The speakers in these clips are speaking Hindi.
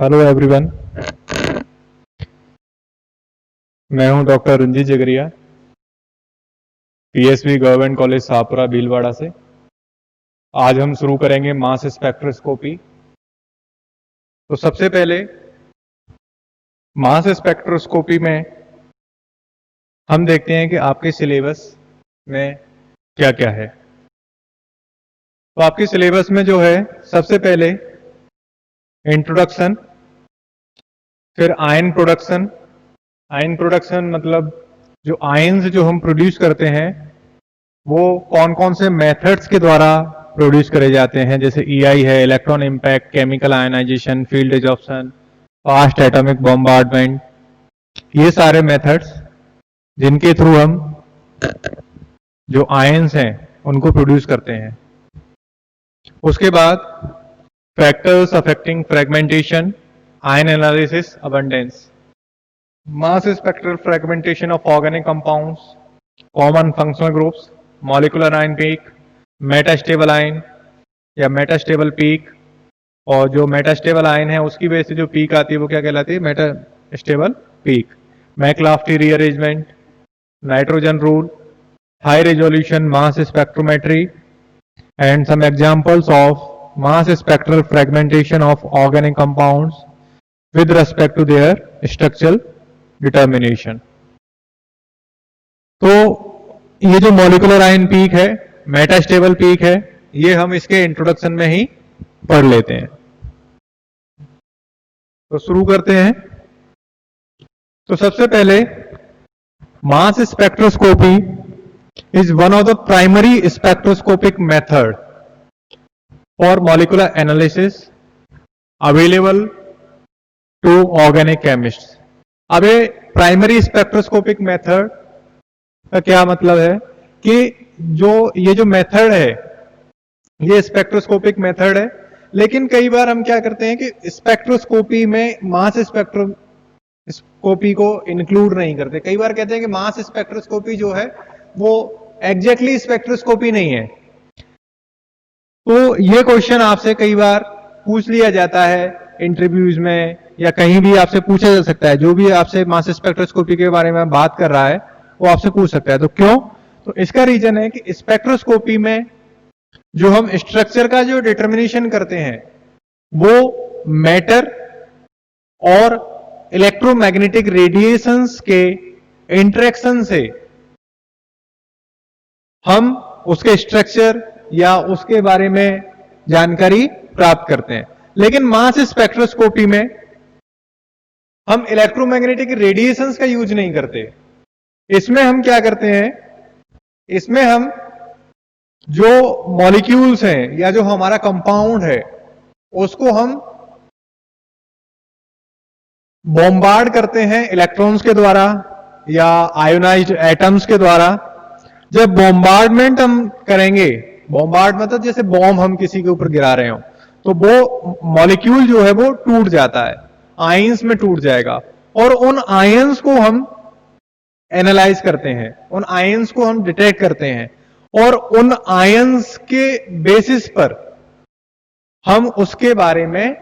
Hello everyone. मैं हूं doctor Ranjit Jagariya, PSV government college Shahpura Bhilwara से। आज हम शुरू करेंगे मास स्पेक्ट्रोस्कोपी। तो सबसे पहले मास स्पेक्ट्रोस्कोपी में हम देखते हैं कि आपके सिलेबस में क्या क्या है। तो आपके सिलेबस में जो है सबसे पहले इंट्रोडक्शन, फिर आयन प्रोडक्शन। आयन प्रोडक्शन मतलब जो आयन्स जो हम प्रोड्यूस करते हैं वो कौन कौन से मेथड्स के द्वारा प्रोड्यूस करे जाते हैं, जैसे ईआई है, electron impact, chemical ionisation, field absorption, fast atomic bombardment, ये सारे मेथड्स जिनके थ्रू हम जो आयन्स हैं उनको प्रोड्यूस करते हैं। उसके बाद factors affecting fragmentation, ion analysis, abundance, mass spectral fragmentation of organic compounds, common functional groups, molecular ion peak, metastable ion या मेटास्टेबल पीक। और जो मेटास्टेबल आयन है उसकी वजह से जो पीक आती है वो क्या कहलाती है? Metastable peak. McLafferty rearrangement, nitrogen rule, high resolution mass spectrometry, and some examples of mass spectral fragmentation of organic compounds with respect to their structural determination. तो ये जो मॉलिक्यूलर आयन पीक है, मेटास्टेबल पीक है, ये हम इसके इंट्रोडक्शन में ही पढ़ लेते हैं। तो शुरू करते हैं। तो सबसे पहले मास spectroscopy is one of the primary spectroscopic method for molecular analysis available to organic chemists. अब ये प्राइमरी स्पेक्ट्रोस्कोपिक मेथड का क्या मतलब है कि ये जो मेथड है ये स्पेक्ट्रोस्कोपिक मेथड है, लेकिन कई बार हम क्या करते हैं कि स्पेक्ट्रोस्कोपी में मास स्पेक्ट्रोस्कोपी को इंक्लूड नहीं करते। कई बार कहते हैं कि मास स्पेक्ट्रोस्कोपी जो है वो एग्जैक्टली स्पेक्ट्रोस्कोपी नहीं है। तो ये क्वेश्चन आपसे कई बार पूछ लिया जाता है इंटरव्यूज में, या कहीं भी आपसे पूछा जा सकता है। जो भी आपसे मास स्पेक्ट्रोस्कोपी के बारे में बात कर रहा है वो आपसे पूछ सकता है। तो क्यों? तो इसका रीजन है कि स्पेक्ट्रोस्कोपी में जो हम स्ट्रक्चर का जो डिटर्मिनेशन करते हैं वो मैटर और इलेक्ट्रोमैग्नेटिक रेडिएशंस के इंटरेक्शन से हम उसके स्ट्रक्चर या उसके बारे में जानकारी प्राप्त करते हैं। लेकिन मास स्पेक्ट्रोस्कोपी में हम इलेक्ट्रोमैग्नेटिक रेडिएशंस का यूज नहीं करते। इसमें हम क्या करते हैं? इसमें हम जो मॉलिक्यूल्स हैं या जो हमारा कंपाउंड है उसको हम बॉम्बार्ड करते हैं इलेक्ट्रॉन्स के द्वारा या आयोनाइज्ड एटम्स के द्वारा। जब बॉम्बार्डमेंट हम करेंगे, बॉम्बार्ड मतलब जैसे बॉम्ब हम किसी के ऊपर गिरा रहे हो, तो वो मॉलिक्यूल जो है वो टूट जाता है, आयंस में टूट जाएगा, और उन आयंस को हम एनालाइज करते हैं, उन आयंस को हम डिटेक्ट करते हैं, और उन आयंस के बेसिस पर हम उसके बारे में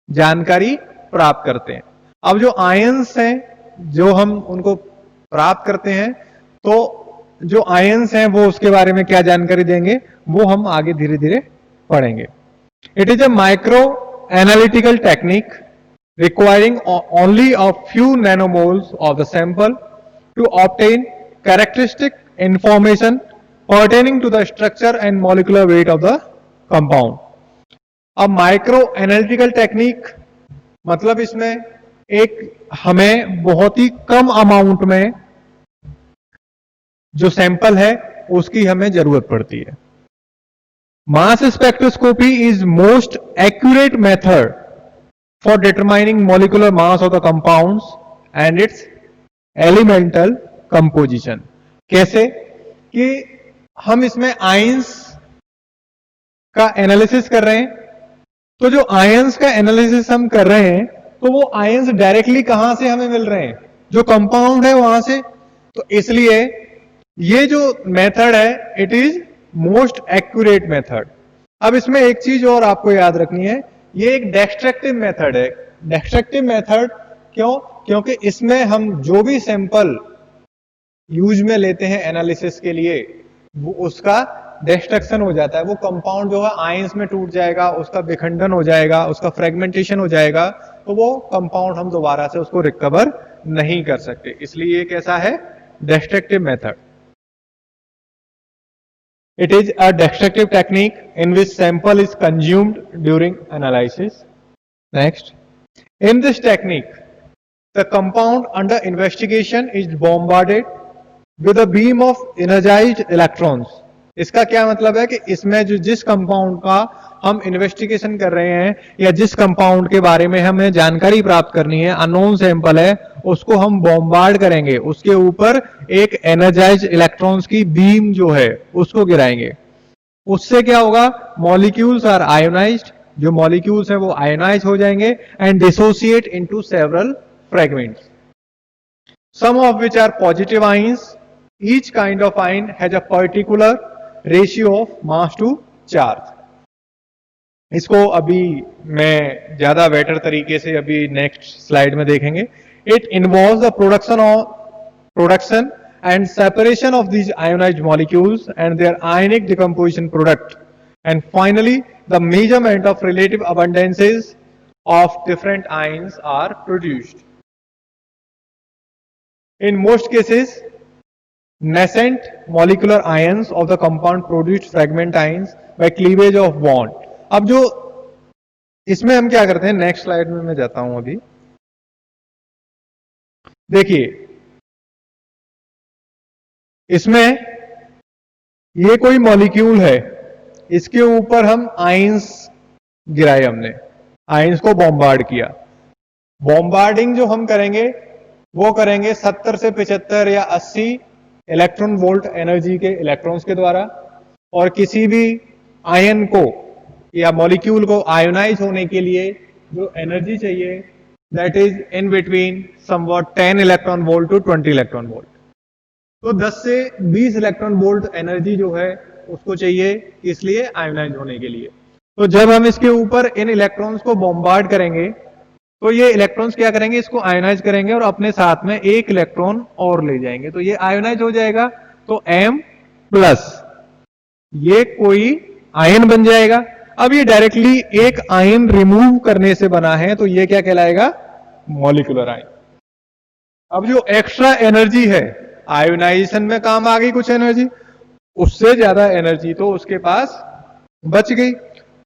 जानकारी प्राप्त करते हैं। अब जो आयंस हैं जो हम उनको प्राप्त करते हैं, तो जो आयंस हैं वो उसके बारे में क्या जानकारी देंगे वो हम आगे धीरे धीरे पढ़ेंगे। It is a micro analytical technique requiring only a few nanomoles of the sample to obtain characteristic information pertaining to the structure and molecular weight of the compound. अब माइक्रो एनालिटिकल टेक्निक मतलब इसमें एक हमें बहुत ही कम अमाउंट में जो सैंपल है उसकी हमें जरूरत पड़ती है। Mass spectroscopy is most accurate method for determining molecular mass of the compounds and it's elemental composition. कैसे? कि हम इसमें आयंस का एनालिसिस कर रहे हैं, तो जो आयंस का एनालिसिस हम कर रहे हैं तो वो आयंस डायरेक्टली कहां से हमें मिल रहे हैं? जो कंपाउंड है वहां से। तो इसलिए ये जो मेथड है it is most accurate method. अब इसमें एक चीज और आपको याद रखनी है, ये एक डिस्ट्रक्टिव मेथड है। डिस्ट्रक्टिव मेथड क्यों? क्योंकि इसमें हम जो भी सैंपल यूज में लेते हैं एनालिसिस के लिए वो उसका डिस्ट्रक्शन हो जाता है, वो कंपाउंड जो है आयंस में टूट जाएगा, उसका विखंडन हो जाएगा, उसका फ्रेगमेंटेशन हो जाएगा, तो वो कंपाउंड हम दोबारा से उसको रिकवर नहीं कर सकते, इसलिए ये कैसा है? Destructive method. It is a destructive technique in which sample is consumed during analysis. Next, in this technique, the compound under investigation is bombarded with a beam of energized electrons. इसका क्या मतलब है कि इसमें जो जिस कंपाउंड का हम इन्वेस्टिगेशन कर रहे हैं या जिस कंपाउंड के बारे में हमें जानकारी प्राप्त करनी है, अननोन सैंपल है, उसको हम बॉम्बार्ड करेंगे, उसके ऊपर एक एनर्जाइज इलेक्ट्रॉन्स की बीम जो है उसको गिराएंगे. उससे क्या होगा? मॉलिक्यूल्स आर आयोनाइज्ड, जो मॉलिक्यूल्स हैं वो आयोनाइज हो जाएंगे and dissociate into several fragments, some of which are positive ions. Each kind of ion has a particular ratio of mass to charge. इसको अभी मैं ज्यादा बेटर तरीके से अभी नेक्स्ट स्लाइड में देखेंगे. It involves the production and separation of these ionized molecules and their ionic decomposition product, and finally the measurement of relative abundances of different ions are produced. In most cases, nascent molecular ions of the compound produced fragment ions by cleavage of bond. अब जो इसमें हम क्या करते हैं, नेक्स्ट स्लाइड में मैं जाता हूं. अभी देखिए, इसमें ये कोई मॉलिक्यूल है, इसके ऊपर हम आयंस गिराए, हमने आयंस को बॉम्बार्ड किया. बॉम्बार्डिंग जो हम करेंगे वो करेंगे 70 से 75 या 80 इलेक्ट्रॉन वोल्ट एनर्जी के इलेक्ट्रॉन्स के द्वारा, और किसी भी आयन को या मॉलिक्यूल को आयोनाइज होने के लिए जो एनर्जी चाहिए that is in between somewhat 10 electron volt to 20 electron volt. तो 10 से 20 इलेक्ट्रॉन वोल्ट एनर्जी जो है उसको चाहिए, इसलिए आयोनाइज होने के लिए. तो जब हम इसके ऊपर इन इलेक्ट्रॉन्स को बॉम्बार्ड करेंगे तो ये इलेक्ट्रॉन्स क्या करेंगे, इसको आयोनाइज करेंगे और अपने साथ में एक इलेक्ट्रॉन और ले जाएंगे, तो ये आयोनाइज हो जाएगा. तो M+, ये कोई आयन बन जाएगा. अब ये डायरेक्टली एक आयन रिमूव करने से बना है, तो ये क्या कहलाएगा? Molecular ion. अब जो एक्स्ट्रा एनर्जी है, आयोनाइजेशन में काम आ गई कुछ एनर्जी, उससे ज्यादा एनर्जी तो उसके पास बच गई,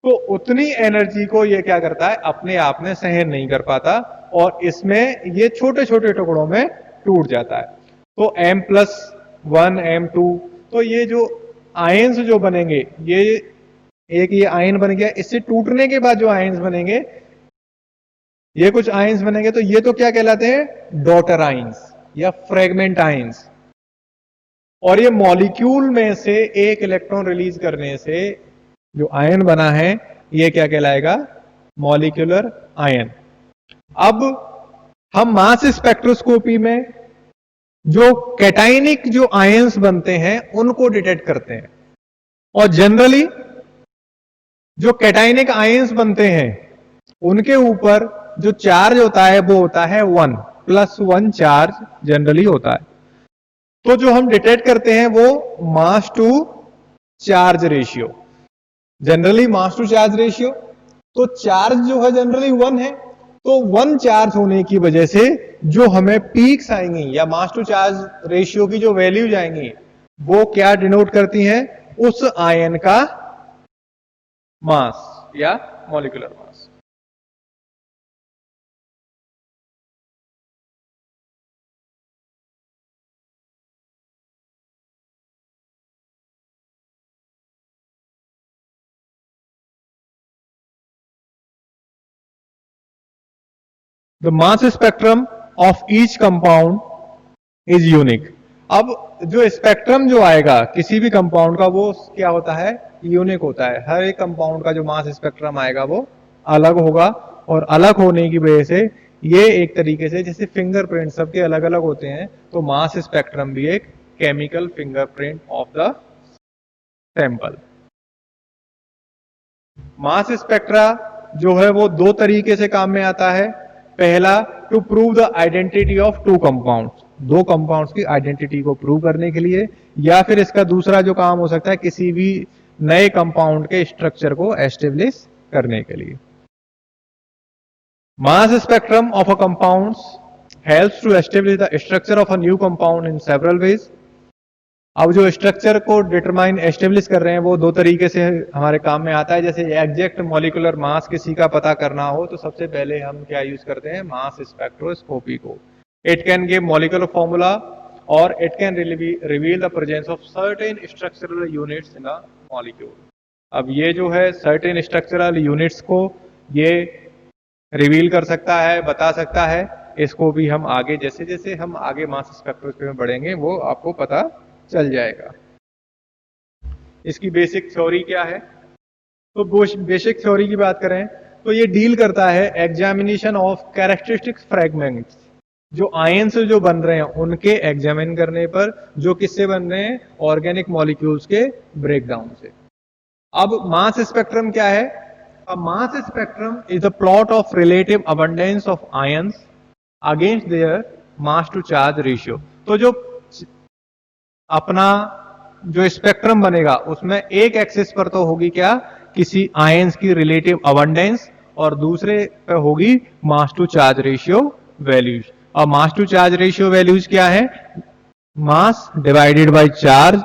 तो उतनी एनर्जी को ये क्या करता है, अपने आप में सहन नहीं कर पाता और इसमें ये छोटे छोटे टुकड़ों में टूट जाता है. तो M+1 M2, तो ये जो आयंस जो बनेंगे, ये एक ये आयन बन गया, इससे टूटने के बाद जो आयंस बनेंगे, ये कुछ आयंस बनेंगे, तो ये तो क्या कहलाते हैं? डॉटर आयंस या फ्रेगमेंट आयंस. और ये मॉलिक्यूल में से एक इलेक्ट्रॉन रिलीज करने से जो आयन बना है, ये क्या कहलाएगा? Molecular ion. अब हम मास स्पेक्ट्रोस्कोपी में जो कैटाइनिक जो आयंस बनते हैं उनको डिटेक्ट करते हैं, और जनरली जो कैटाइनिक आयंस बनते हैं उनके ऊपर जो चार्ज होता है वो होता है 1+1 चार्ज जनरली होता है. तो जो हम डिटेक्ट करते हैं वो mass to charge ratio, generally mass to charge ratio. तो चार्ज जो है जनरली 1 है, तो 1 चार्ज होने की वजह से जो हमें पीक्स आएंगी या मास टू चार्ज रेशियो की जो वैल्यूज आएंगी वो क्या डिनोट करती हैं? उस आयन का मास या molecular mass. The mass spectrum of each compound is unique. अब जो स्पेक्ट्रम जो आएगा किसी भी कंपाउंड का वो क्या होता है? यूनिक होता है. हर एक कंपाउंड का जो मास स्पेक्ट्रम आएगा वो अलग होगा, और अलग होने की वजह से ये एक तरीके से जैसे फिंगरप्रिंट सबके अलग अलग होते हैं, तो मास स्पेक्ट्रम भी एक chemical fingerprint of the sample. Mass spectra जो है वो दो तरीके से काम में आता है. पहला, to prove the identity of two compounds, दो कंपाउंड्स की आइडेंटिटी को प्रूव करने के लिए, या फिर इसका दूसरा जो काम हो सकता है किसी भी नए कंपाउंड के स्ट्रक्चर को एस्टेब्लिश करने के लिए। Mass spectrum of a compounds helps to establish the structure of a new compound in several ways. अब जो स्ट्रक्चर को डिटरमाइन एस्टेब्लिश कर रहे हैं वो दो तरीके से हमारे काम में आता है। जैसे एग्जैक्ट मॉलिक्यूलर मास किसी का पता करना हो तो सबसे पहले हम क्या यूज करते हैं, मास स्पेक्ट्रोस्कोपी को। It can give molecular formula और it can reveal the presence of certain structural units in the molecule. अब ये जो है सर्टेन स्ट्रक्चरल यूनिट्स को ये रिवील कर सकता है, बता सकता है। इसको भी हम आगे जैसे जैसे हम आगे मास स्पेक्ट्रोस्कोपी में बढ़ेंगे वो आपको पता चल जाएगा। इसकी बेसिक थ्योरी क्या है, तो बेसिक थ्योरी की बात करें तो ये डील करता है एग्जामिनेशन ऑफ कैरेक्टरिस्टिक्स फ्रैगमेंट्स, जो आयन से जो बन रहे हैं उनके एग्जामिन करने पर, जो किससे बन रहे हैं, ऑर्गेनिक मॉलिक्यूल्स के ब्रेकडाउन से। अब मास स्पेक्ट्रम क्या है, a mass spectrum is the plot of relative abundance of ions against their mass to charge ratio. तो जो अपना जो स्पेक्ट्रम बनेगा उसमें एक एक्सिस पर तो होगी क्या, किसी आयंस की रिलेटिव अबंडेंस, और दूसरे पे होगी मास टू चार्ज रेशियो वैल्यूज। और मास टू चार्ज रेशियो वैल्यूज क्या है, मास डिवाइडेड बाय चार्ज,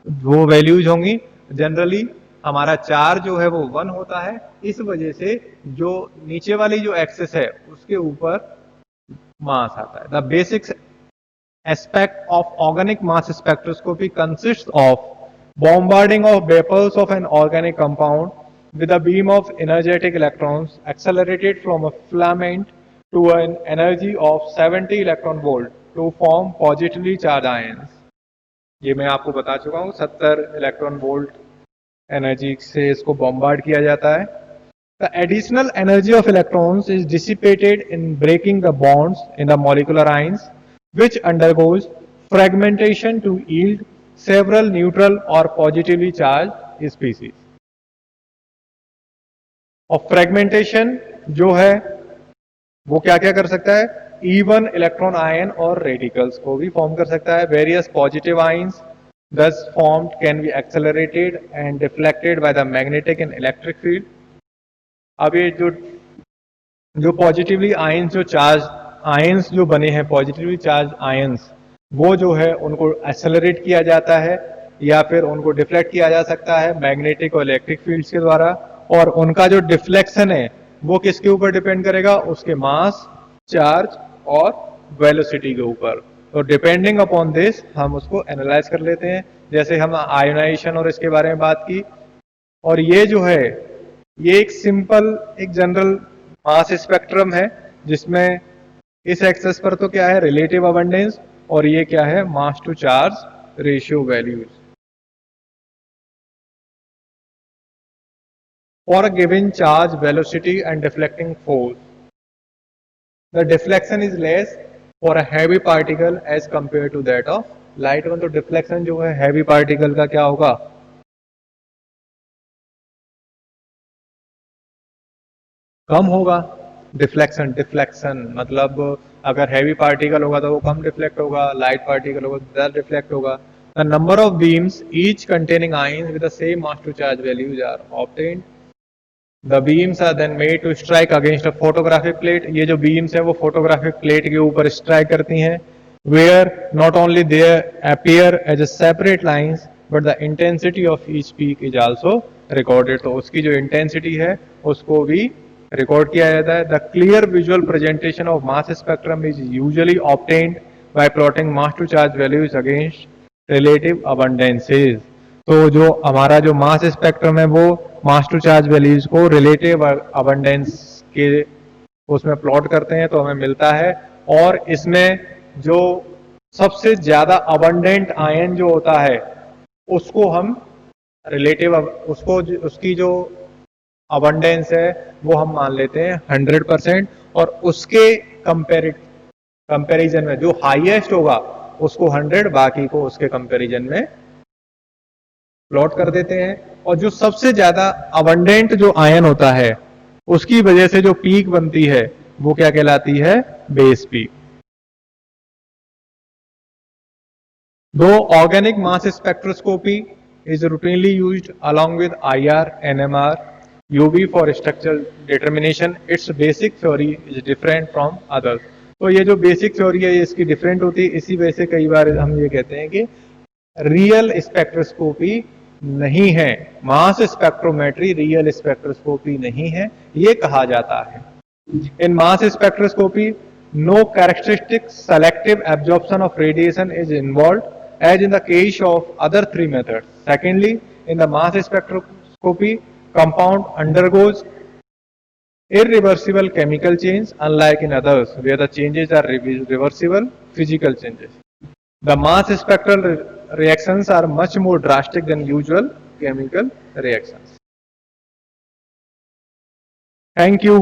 वो वैल्यूज होंगी। जनरली हमारा चार्ज जो है वो 1 होता है, इस वजह से जो नीचे वाली जो एक्सिस है उसके ऊपर मास आता है। The basic aspect of organic mass spectroscopy consists of bombarding of vapors of an organic compound with a beam of energetic electrons accelerated from a filament to an energy of 70 electron volt to form positively charged ions। ये मैं आपको बता चुका हूँ, 70 इलेक्ट्रॉन वोल्ट एनर्जी से इसको बॉम्बार्ड किया जाता है। The additional energy of electrons is dissipated in breaking the bonds in the molecular ions, which undergoes fragmentation to yield several neutral or positively charged species। और फ्रेगमेंटेशन जो है वो क्या क्या कर सकता है, इवन इलेक्ट्रॉन आयन और रेडिकल्स को भी फॉर्म कर सकता है। Various positive ions thus formed can be accelerated and deflected by the magnetic and electric field। अब ये जो पॉजिटिवली आयंस, जो चार्ज आयंस जो बने हैं, पॉजिटिवली चार्ज आयंस, वो जो है उनको एक्सेलरेट किया जाता है या फिर उनको डिफ्लेक्ट किया जा सकता है मैग्नेटिक और इलेक्ट्रिक फील्ड्स के द्वारा। और उनका जो डिफ्लेक्शन है वो किसके ऊपर डिपेंड करेगा, उसके मास, चार्ज और वेलोसिटी के ऊपर। तो डिपेंडिंग अपॉन दिस हम उसको एनालाइज कर लेते हैं। जैसे हम आयोनाइजेशन और इसके बारे में बात की, और ये जो है ये एक सिंपल एक जनरल मास स्पेक्ट्रम है जिसमें इस एक्सेस पर तो क्या है, रिलेटिव अबंडेंस, और ये क्या है, mass to charge ratio values. For a given charge, velocity and deflecting force, the deflection is less for a heavy particle as compared to that of light one. तो डिफ्लेक्शन जो है हैवी पार्टिकल का क्या होगा, कम होगा। डिफ्लेक्शन मतलब अगर हैवी पार्टिकल होगा तो वो कम डिफ्लेक्ट होगा, लाइट पार्टिकल होगा तो ज्यादा डिफ्लेक्ट होगा। The number of beams each containing ions with the same mass to charge values are obtained. The beams are then made to strike against a photographic plate. ये जो बीम्स है वो फोटोग्राफिक प्लेट के ऊपर स्ट्राइक करती हैं। Where not only there appear as a separate lines but the intensity of each peak is also recorded. तो उसकी जो इंटेंसिटी है उसको भी रिकॉर्ड किया जाता है। The clear visual presentation of mass spectrum is usually obtained by plotting mass to charge values against relative abundances. तो जो हमारा जो मास स्पेक्ट्रम है वो मास टू चार्ज वैल्यूज को रिलेटिव अबंडेंस के उसमें प्लॉट करते हैं तो हमें मिलता है। और इसमें जो सबसे ज्यादा अबंडेंट आयन जो होता है उसको हम रिलेटिव, उसको उसकी जो अबंडेंस है वो हम मान लेते हैं 100%, और उसके कंपैरिजन में जो हाईएस्ट होगा उसको 100, बाकी को उसके कंपैरिजन में प्लॉट कर देते हैं। और जो सबसे ज्यादा अबंडेंट जो आयन होता है उसकी वजह से जो पीक बनती है वो क्या कहलाती है? Base peak. दो organic mass spectroscopy is routinely used along with IR, NMR, UV for structural determination. Its basic theory is different from others. तो ये जो बेसिक थ्योरी है इसकी डिफरेंट होती है, इसी वजह से कई बार हम ये कहते हैं कि रियल स्पेक्ट्रोस्कोपी नहीं है, मास स्पेक्ट्रोमेट्री रियल स्पेक्ट्रोस्कोपी नहीं है, ये कहा जाता है। In mass spectroscopy no characteristic selective absorption of radiation is involved as in the case of other three methods. Secondly, in the mass spectroscopy, compound undergoes irreversible chemical change, unlike in others where the changes are reversible physical changes. The mass spectral reactions are much more drastic than usual chemical reactions. Thank you.